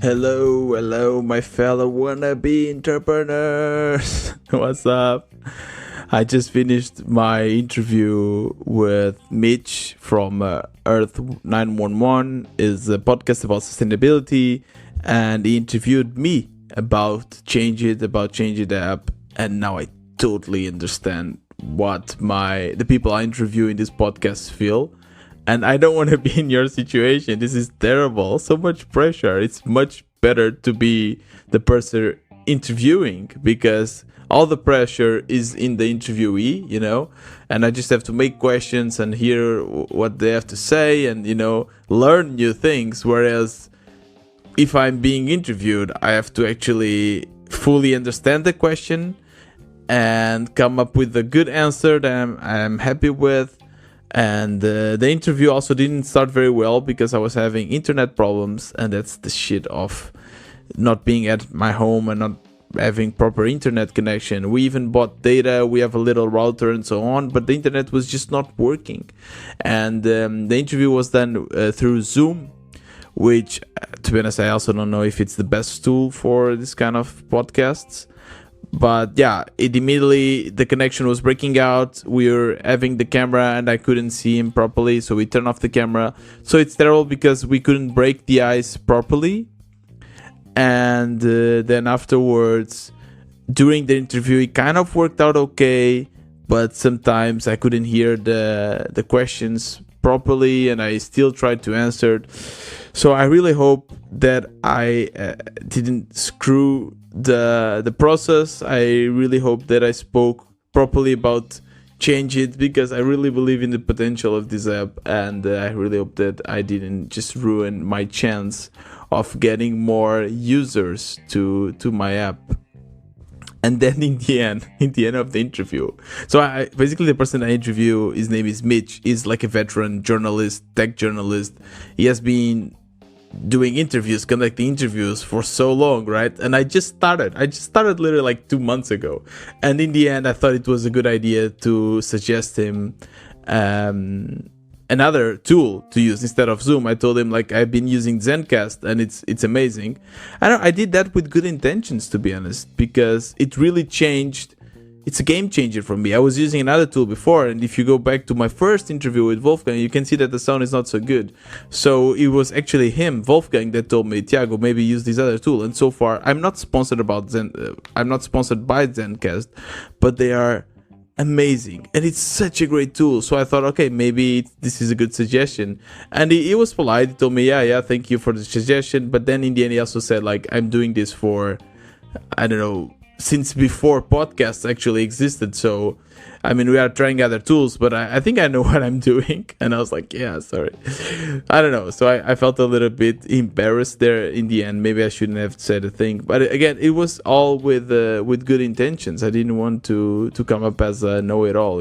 Hello, my fellow wannabe entrepreneurs. What's up? I just finished my interview with Mitch from Earth 911. Is a podcast about sustainability, and he interviewed me about changeit app, and now I totally understand what the people I interview in this podcast feel. And I don't want to be in your situation. This is terrible. So much pressure. It's much better to be the person interviewing because all the pressure is in the interviewee, and I just have to make questions and hear what they have to say and, learn new things. Whereas if I'm being interviewed, I have to actually fully understand the question and come up with a good answer that I'm happy with. And the interview also didn't start very well because I was having internet problems, and that's the shit of not being at my home and not having proper internet connection. We even bought data, we have a little router and so on, but the internet was just not working. And the interview was done through Zoom, which, to be honest, I also don't know if it's the best tool for this kind of podcasts. But yeah, the connection was breaking out. We were having the camera and I couldn't see him properly, so we turned off the camera. So it's terrible because we couldn't break the ice properly. And then afterwards, during the interview, it kind of worked out okay, but sometimes I couldn't hear the questions properly, and I still tried to answer it. So I really hope that I didn't screw the process. I really hope that I spoke properly about changeit, because I really believe in the potential of this app, and I really hope that I didn't just ruin my chance of getting more users to my app. And then in the end of the interview, so basically the person I interview, his name is Mitch. He's like a veteran journalist, tech journalist. He has been doing interviews, conducting interviews for so long, right? And I just started literally like 2 months ago. And in the end, I thought it was a good idea to suggest him another tool to use instead of Zoom. I told him, like, I've been using Zencast and it's amazing. I did that with good intentions, to be honest, because it really changed. It's a game changer for me. I was using another tool before, and if you go back to my first interview with Wolfgang, you can see that the sound is not so good. So it was actually him, Wolfgang, that told me, Thiago, maybe use this other tool. And so far, I'm not sponsored by Zencast, but they are amazing, and it's such a great tool. So I thought, okay, maybe this is a good suggestion. And he was polite. He told me, yeah, thank you for the suggestion. But then in the end, he also said, like, I'm doing this for, I don't know, since before podcasts actually existed. So I mean, we are trying other tools, but I think I know what I'm doing. And I was like, yeah, sorry, I don't know. So I felt a little bit embarrassed there in the end. Maybe I shouldn't have said a thing, but again, it was all with good intentions. I didn't want to come up as a know-it-all,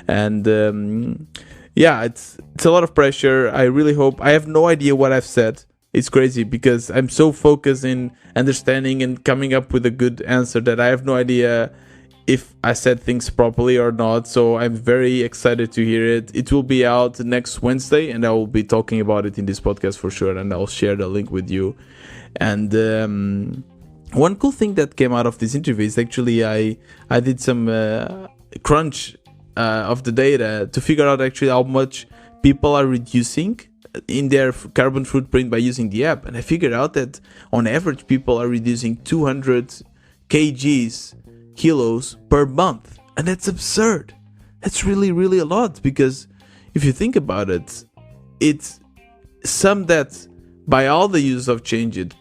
and yeah, it's a lot of pressure. I really hope. I have no idea what I've said. It's crazy because I'm so focused in understanding and coming up with a good answer that I have no idea if I said things properly or not. So I'm very excited to hear it. It will be out next Wednesday, and I will be talking about it in this podcast for sure, and I'll share the link with you. And one cool thing that came out of this interview is actually I did some crunch of the data to figure out actually how much people are reducing in their carbon footprint by using the app. And I figured out that on average people are reducing 200 kilos per month, and that's absurd. That's really, really a lot, because if you think about it, it's sum that by all the use of changeit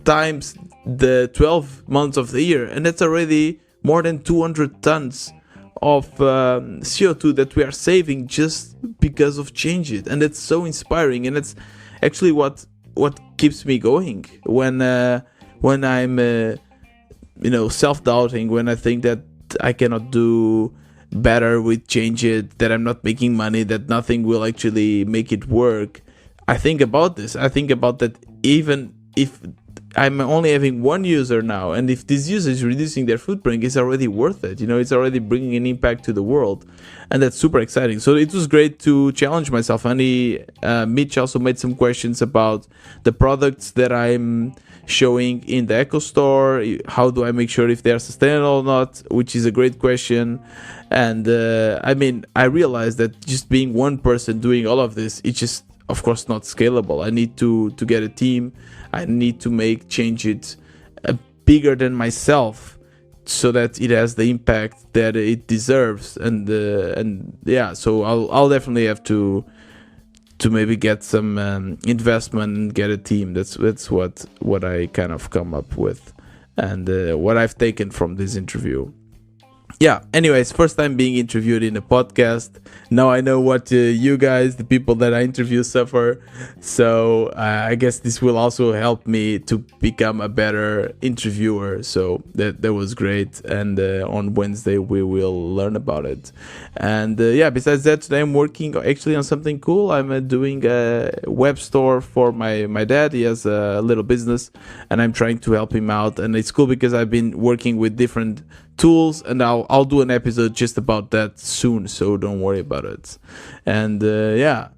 times the 12 months of the year, and that's already more than 200 tons of CO2 that we are saving just because of changeit. And it's so inspiring, and it's actually what keeps me going when I'm self-doubting, when I think that I cannot do better with changeit, that I'm not making money, that nothing will actually make it work. I think about this. I think about that even if I'm only having one user now, and if this user is reducing their footprint, it's already worth it. It's already bringing an impact to the world, and that's super exciting. So it was great to challenge myself. And Mitch also made some questions about the products that I'm showing in the Echo Store. How do I make sure if they are sustainable or not? Which is a great question. And I realized that just being one person doing all of this, it's just, of course, not scalable. I need to get a team. I need to make changeit bigger than myself, so that it has the impact that it deserves. And yeah, so I'll definitely have to maybe get some investment and get a team. That's what I kind of come up with, and what I've taken from this interview. Yeah, anyways, first time being interviewed in a podcast. Now I know what you guys, the people that I interview, suffer. So I guess this will also help me to become a better interviewer. So that was great. And on Wednesday we will learn about it. And yeah, besides that, today I'm working actually on something cool. I'm doing a web store for my dad. He has a little business, and I'm trying to help him out. And it's cool because I've been working with different tools, and I'll do an episode just about that soon, so don't worry about it. And yeah,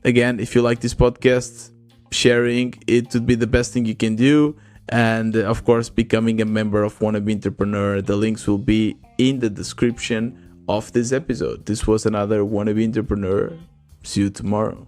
again, if you like this podcast, sharing it would be the best thing you can do. And of course, becoming a member of Wannabe Entrepreneur, the links will be in the description of this episode. This was another Wannabe Entrepreneur. See you tomorrow.